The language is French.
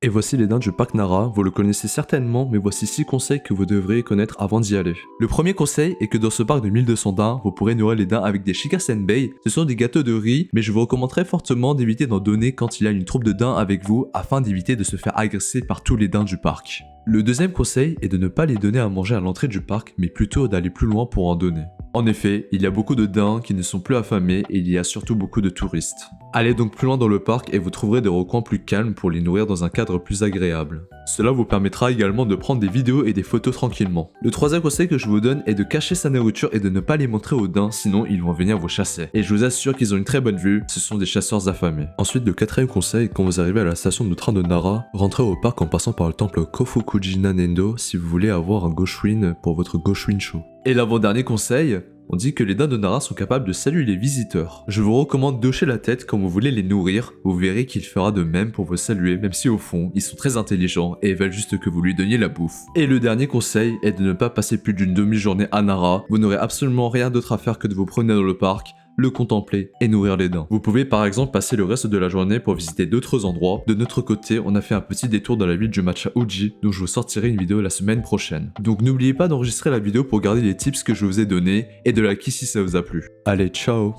Et voici les dindes du parc Nara, vous le connaissez certainement, mais voici 6 conseils que vous devriez connaître avant d'y aller. Le premier conseil est que dans ce parc de 1200 daims, vous pourrez nourrir les daims avec des shikasenbei, ce sont des gâteaux de riz, mais je vous recommanderais fortement d'éviter d'en donner quand il y a une troupe de daims avec vous, afin d'éviter de se faire agresser par tous les daims du parc. Le deuxième conseil est de ne pas les donner à manger à l'entrée du parc, mais plutôt d'aller plus loin pour en donner. En effet, il y a beaucoup de daims qui ne sont plus affamés et il y a surtout beaucoup de touristes. Allez donc plus loin dans le parc et vous trouverez des recoins plus calmes pour les nourrir dans un cadre plus agréable. Cela vous permettra également de prendre des vidéos et des photos tranquillement. Le troisième conseil que je vous donne est de cacher sa nourriture et de ne pas les montrer aux daims, sinon ils vont venir vous chasser. Et je vous assure qu'ils ont une très bonne vue, ce sont des chasseurs affamés. Ensuite, le quatrième conseil, quand vous arrivez à la station de train de Nara, rentrez au parc en passant par le temple Kofukujina Nendo si vous voulez avoir un Goshuin pour votre Goshuin Show. Et l'avant-dernier conseil, on dit que les daims de Nara sont capables de saluer les visiteurs. Je vous recommande d'hocher la tête quand vous voulez les nourrir, vous verrez qu'il fera de même pour vous saluer, même si au fond, ils sont très intelligents et veulent juste que vous lui donniez la bouffe. Et le dernier conseil est de ne pas passer plus d'une demi-journée à Nara, vous n'aurez absolument rien d'autre à faire que de vous promener dans le parc, le contempler et nourrir les daims. Vous pouvez par exemple passer le reste de la journée pour visiter d'autres endroits. De notre côté, on a fait un petit détour dans la ville du matcha Uji, dont je vous sortirai une vidéo la semaine prochaine. Donc n'oubliez pas d'enregistrer la vidéo pour garder les tips que je vous ai donnés et de liker si ça vous a plu. Allez, ciao!